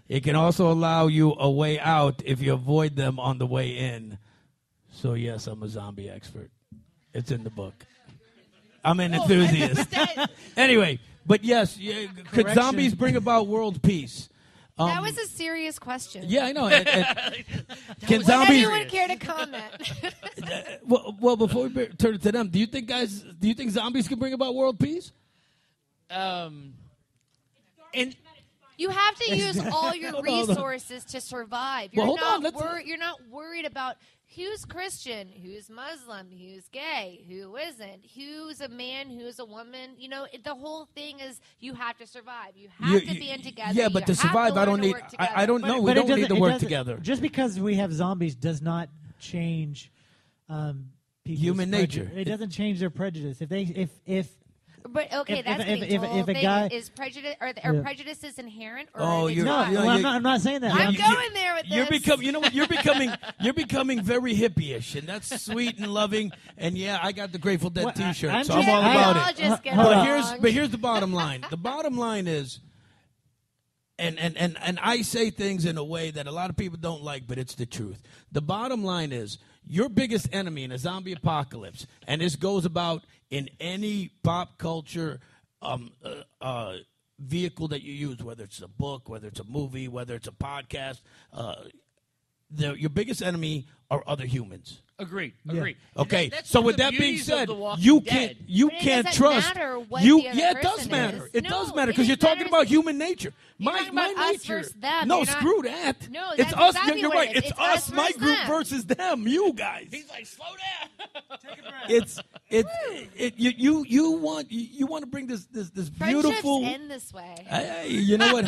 It can also allow you a way out if you avoid them on the way in. So yes, I'm a zombie expert. It's in the book. I'm an enthusiast. Anyway, but yes, could zombies bring about world peace? That was a serious question. Yeah, I know. Can zombies? Anyone care to comment? Well, before we turn it to them, do you think zombies can bring about world peace? And you have to use all your resources to survive. You're not worried about who's Christian, who's Muslim, who's gay, who isn't, who's a man, who's a woman. You know, the whole thing is you have to survive. You have to band together. Yeah, but to survive, I don't need. I don't know. We don't need to work together. Just because we have zombies does not change human nature. It doesn't change their prejudice. If But okay, that's if a guy is prejudice are prejudices inherent or I'm not saying that. I'm going there with this. You know what? You're becoming very hippie-ish, and that's sweet and loving. And yeah, I got the Grateful Dead T-shirt, so I'm all about it. But here's the bottom line. The bottom line is, and I say things in a way that a lot of people don't like, but it's the truth. The bottom line is, your biggest enemy in a zombie apocalypse, and this goes about in any pop culture vehicle that you use, whether it's a book, whether it's a movie, whether it's a podcast, your biggest enemy are other humans. Agreed. Okay, so with that being said, you can't trust. It does matter. It does matter because you're talking about human nature. My nature. No, screw that. No, it's us. You're right. It's us, my group versus them. You guys. He's like, slow down. Take a breath. You want to bring this beautiful. Friendships end this way. You know what?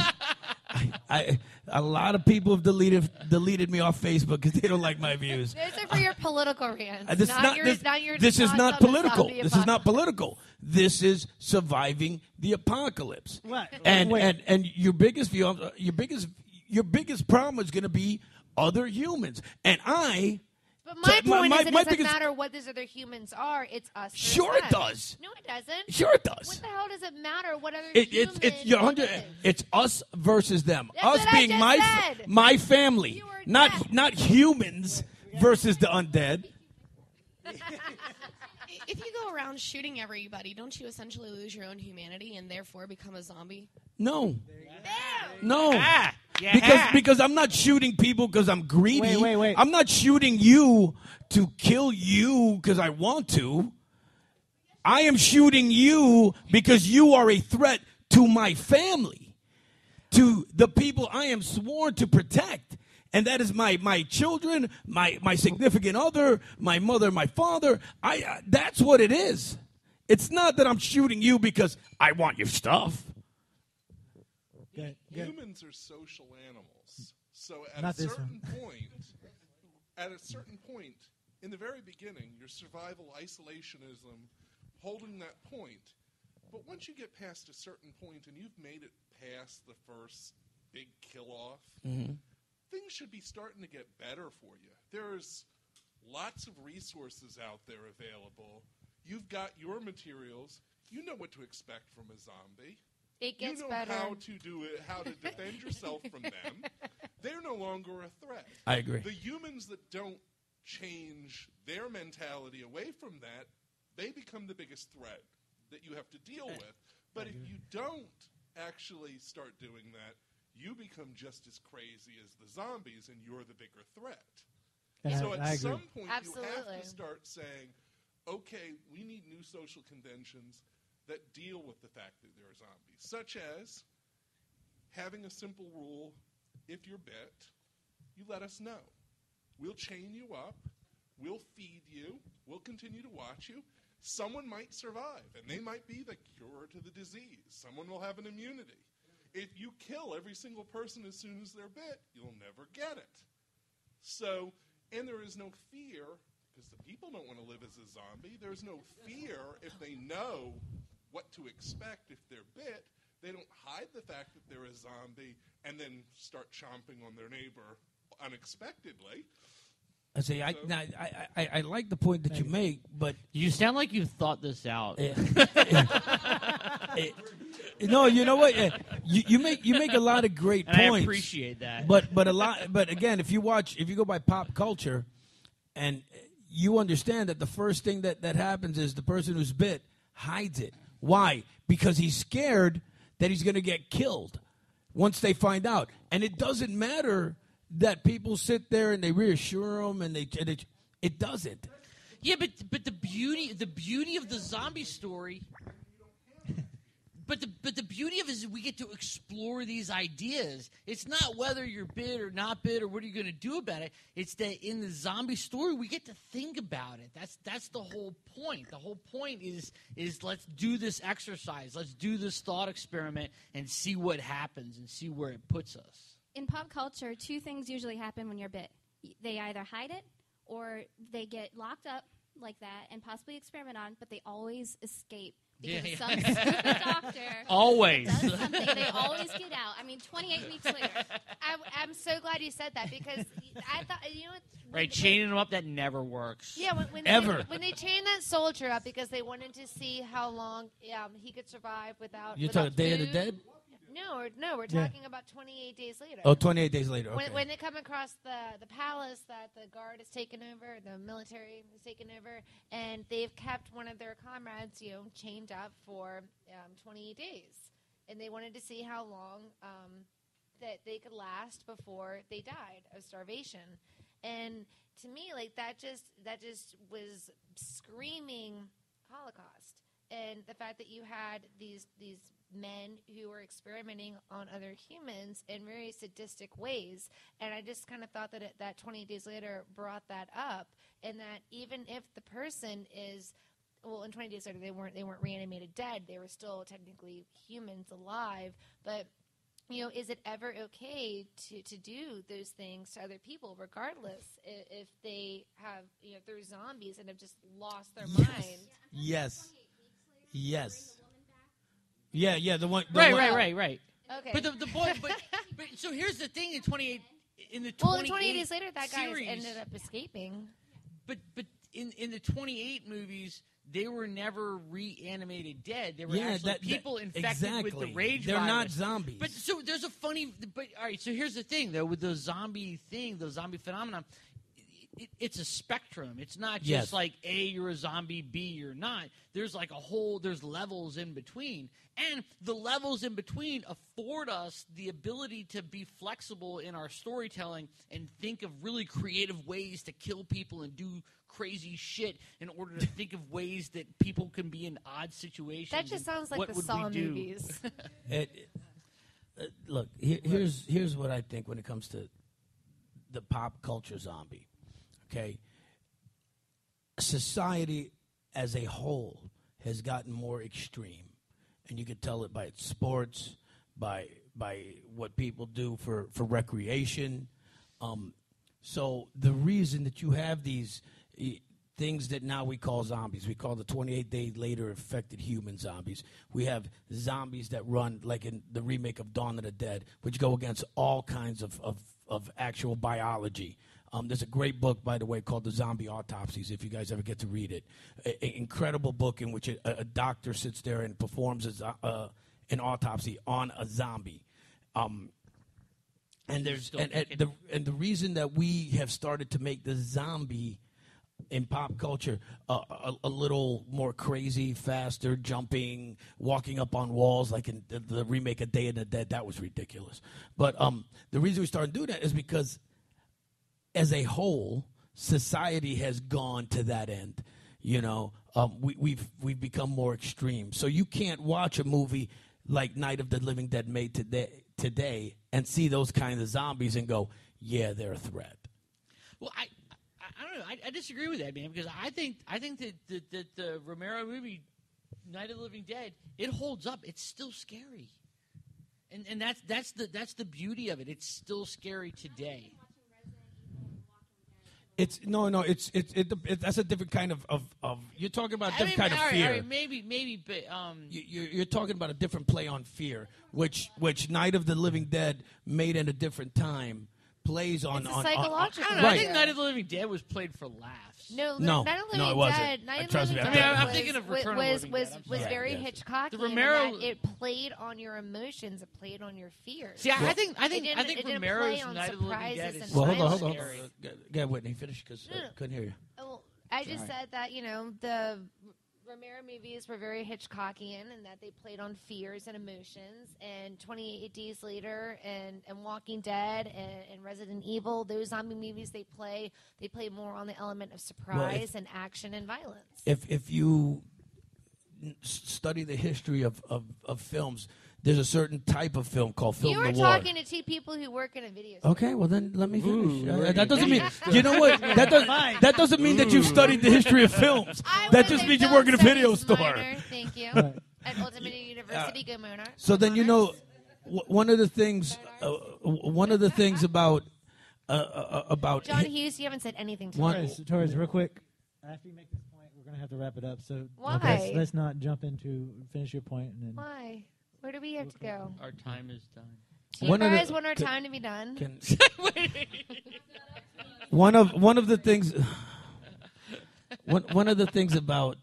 A lot of people have deleted me off Facebook because they don't like my views. Those are for your political rants. This is not political. This is not political. This is surviving the apocalypse. And your biggest problem is going to be other humans. And But my point is, it doesn't matter what these other humans are. It's us. Sure, it does. No, it doesn't. Sure, it does. What the hell does it matter what other humans? It's us versus them. That's us being my family, not humans versus the undead. if you go around shooting everybody, don't you essentially lose your own humanity and therefore become a zombie? No. No. Because I'm not shooting people because I'm greedy. Wait. I'm not shooting you to kill you because I want to. I am shooting you because you are a threat to my family, to the people I am sworn to protect. And that is my children, my significant other, my mother, my father. That's what it is. It's not that I'm shooting you because I want your stuff. Humans are social animals. So at a certain point, in the very beginning, your survival isolationism holding that point. But once you get past a certain point and you've made it past the first big kill-off, things should be starting to get better for you. There's lots of resources out there available. You've got your materials. You know what to expect from a zombie. It gets better. You know better. how to do it, how to defend yourself from them. They're no longer a threat. I agree. The humans that don't change their mentality away from that, they become the biggest threat that you have to deal with. But if you don't actually start doing that, you become just as crazy as the zombies, and you're the bigger threat. So at some point, you have to start saying, okay, we need new social conventions that deal with the fact that there are zombies, such as having a simple rule: if you're bit, you let us know. We'll chain you up, we'll feed you, we'll continue to watch you. Someone might survive, and they might be the cure to the disease. Someone will have an immunity. If you kill every single person as soon as they're bit, you'll never get it. So, and there is no fear, because the people don't want to live as a zombie. There's no fear if they know what to expect if they're bit. They don't hide the fact that they're a zombie and then start chomping on their neighbor unexpectedly. I say, I like the point that you make, but you sound like you've thought this out. No, you know what? You make a lot of great points. I appreciate that. But again, if you go by pop culture, and you understand that the first thing that happens is the person who's bit hides it. Why? Because he's scared that he's going to get killed once they find out, and it doesn't matter that people sit there and they reassure them, and it doesn't. Yeah, but the beauty of the zombie story. But the beauty of it is we get to explore these ideas. It's not whether you're bit or not bit or what are you going to do about it. It's that in the zombie story we get to think about it. That's the whole point. The whole point is let's do this exercise. Let's do this thought experiment and see what happens and see where it puts us. In pop culture, two things usually happen when you're bit. They either hide it or they get locked up like that and possibly experiment on, but they always escape. Because some stupid doctor always does something. They always get out. I mean, 28 weeks later. I'm so glad you said that, because I thought, right, chaining them up, that never works. Yeah, when they chained that soldier up because they wanted to see how long he could survive without. You're talking Day of the Dead? No, we're talking about 28 days later. Oh, 28 days later. Okay. When they come across the palace that the guard has taken over, the military has taken over, and they've kept one of their comrades, chained up for 28 days, and they wanted to see how long that they could last before they died of starvation. And to me, that just was screaming Holocaust, and the fact that you had these men who were experimenting on other humans in very sadistic ways. And I just kind of thought that 28 days later brought that up, and that even if the person is, well, in 20 days later they weren't reanimated dead, they were still technically humans alive, but is it ever okay to do those things to other people, regardless if they have, if they're zombies and have just lost their mind? Yes. Yeah, the one. Right. Okay. But the boy, but so here's the thing: in 28 days later, that guy ended up escaping. But in the 28 movies, they were never reanimated dead. They were actually people infected with the rage They're virus. not zombies. But so there's a funny. But all right. So here's the thing, though, with the zombie phenomenon. it's a spectrum. It's not just like A, you're a zombie, B, you're not. There's like there's levels in between. And the levels in between afford us the ability to be flexible in our storytelling and think of really creative ways to kill people and do crazy shit in order to think of ways that people can be in odd situations. That just sounds like the Saw movies. Look, here's what I think when it comes to the pop culture zombie. Okay, society as a whole has gotten more extreme, and you can tell it by its sports, by what people do for recreation. So the reason that you have these things that now we call zombies, we call the 28 days later affected human zombies. We have zombies that run like in the remake of Dawn of the Dead, which go against all kinds of actual biology. There's a great book, by the way, called The Zombie Autopsies, if you guys ever get to read it. An incredible book in which a doctor sits there and performs an autopsy on a zombie. And the reason that we have started to make the zombie in pop culture a little more crazy, faster, jumping, walking up on walls like in the remake of Day of the Dead, that was ridiculous. But the reason we started doing that is because as a whole, society has gone to that end. You know, we've become more extreme. So you can't watch a movie like Night of the Living Dead made today and see those kinds of zombies and go, yeah, they're a threat. Well, I don't know. I disagree with that, man, because I think that the Romero movie, Night of the Living Dead, it holds up. It's still scary, and that's the beauty of it. It's still scary today. It's that's a different kind of you're talking about a different kind of fear. All right, maybe, but you're talking about a different play on fear, which Night of the Living Dead made at a different time plays on psychological. I don't know. I think Night of the Living Dead was played for laughs. No, Night of the Living Dead. Night of the Living Dead I'm thinking of Return of the Living Dead. Was very Hitchcockian. The Romero, in that it played on your emotions. It played on your fears. See, I think Romero's Night of the Living Dead is hold on. Go ahead, Whitney, finish because I couldn't hear you. Well, I just said that the Romero movies were very Hitchcockian in that they played on fears and emotions. And 28 Days Later and Walking Dead and Resident Evil, those zombie movies they play more on the element of surprise and action and violence. If you study the history of films, there's a certain type of film called film noir. You were talking to two people who work in a video store. Okay, well then let me finish. That doesn't mean you know what that doesn't mean that you've studied the history of films. That just means you work in a video store. Thank you. At Ultimate University, go Monarch. So then you know one of the things about John Hughes, you haven't said anything to me. Torres, real quick. After you make this point, we're gonna have to wrap it up. So why? Let's not jump into finish your point. And then why? Where do we have to go? Our time is done. Do you guys want our time to be done? One of the things about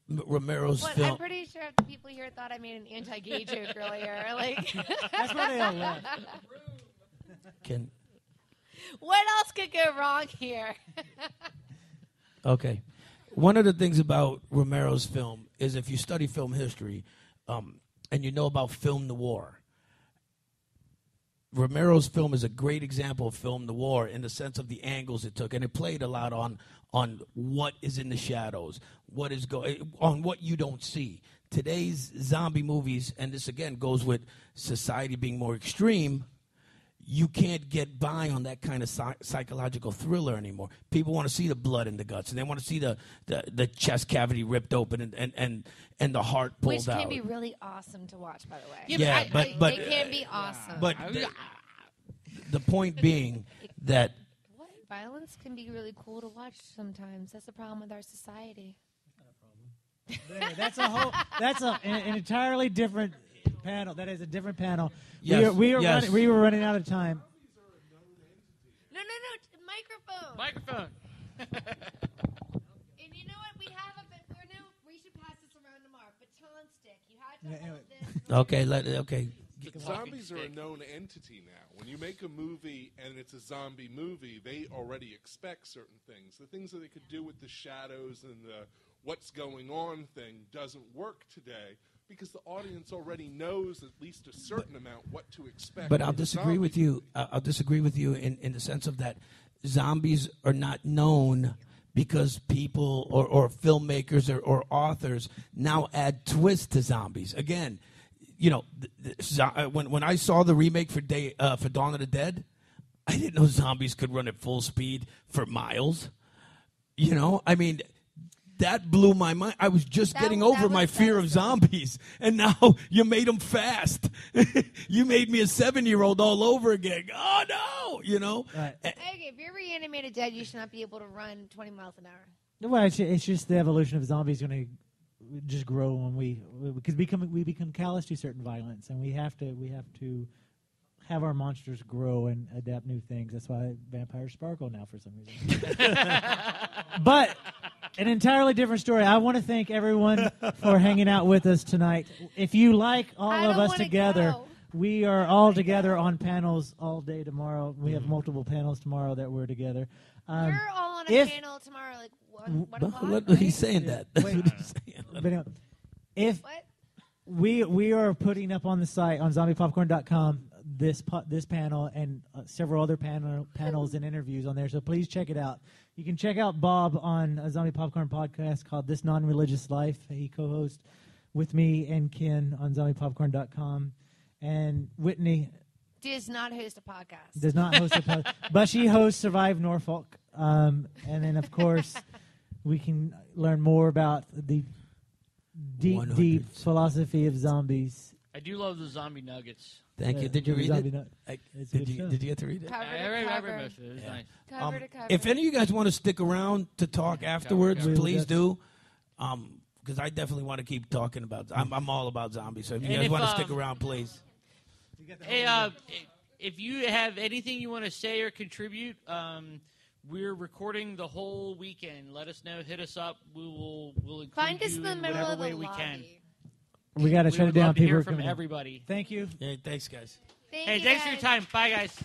Romero's film. I'm pretty sure if the people here thought I made an anti-gay joke earlier. Like that's why they all left. What else could go wrong here? Okay. One of the things about Romero's film is if you study film history, and you know about film noir, Romero's film is a great example of film noir in the sense of the angles it took, and it played a lot on what is in the shadows, on what you don't see. Today's zombie movies, and this again goes with society being more extreme, you can't get by on that kind of psychological thriller anymore. People want to see the blood in the guts, and they want to see the chest cavity ripped open and the heart pulled out. Which can be really awesome to watch, by the way. Yeah, but it can be awesome. But the point being that violence can be really cool to watch sometimes. That's the problem with our society. That's an entirely different panel. That is a different panel. Yes. We were running out of time. No, microphone. And you know what? We should pass this around tomorrow. Baton stick. You had to hold this. Okay. Zombies are a known entity now. When you make a movie and it's a zombie movie, they already expect certain things. The things that they could do with the shadows and the what's going on thing doesn't work today because the audience already knows at least a certain amount what to expect. But I'll disagree with you. I'll disagree with you in the sense of that zombies are not known because people or filmmakers or authors now add twists to zombies. Again, you know, when I saw the remake for Dawn of the Dead, I didn't know zombies could run at full speed for miles. You know, I mean, that blew my mind. I was just getting over my fear of zombies, and now you made them fast. You made me a 7-year-old all over again. Oh, no, you know. Okay, if you're reanimated dead, you should not be able to run 20 miles an hour. Well, it's just the evolution of zombies going to just grow when we become callous to certain violence, and we have to have our monsters grow and adapt new things. That's why vampires sparkle now for some reason. But an entirely different story. I want to thank everyone for hanging out with us tonight. If you like all of us together, we are all together on panels all day tomorrow. We have multiple panels tomorrow that we're together. We're all on a panel tomorrow, like 1 o'clock. Right? He's saying that. That's what he's saying. But anyway, if we are putting up on the site on zombiepopcorn.com this panel and several other panels and interviews on there, so please check it out. You can check out Bob on a Zombie Popcorn podcast called This Non-Religious Life. He co-hosts with me and Ken on zombiepopcorn.com. And Whitney does not host a podcast. Does not host a podcast, but she hosts Survive Norfolk. And then, of course, we can learn more about the deep philosophy of zombies. I do love the zombie nuggets. Thank you. Did you read it? Did you get to read it? I read most of it. It was nice. Cover to cover. If any of you guys want to stick around to talk afterwards, please do. Because I definitely want to keep talking about. I'm all about zombies. So if you guys want to stick around, please. Hey, if you have anything you want to say or contribute, we're recording the whole weekend. Let us know. Hit us up. We'll include Find us you in the middle whatever of the way we lobby. can. We got to shut it down. Love to hear People are from coming in. everybody. Thank you. Yeah, thanks, guys. Hey, thanks for your time. Bye, guys.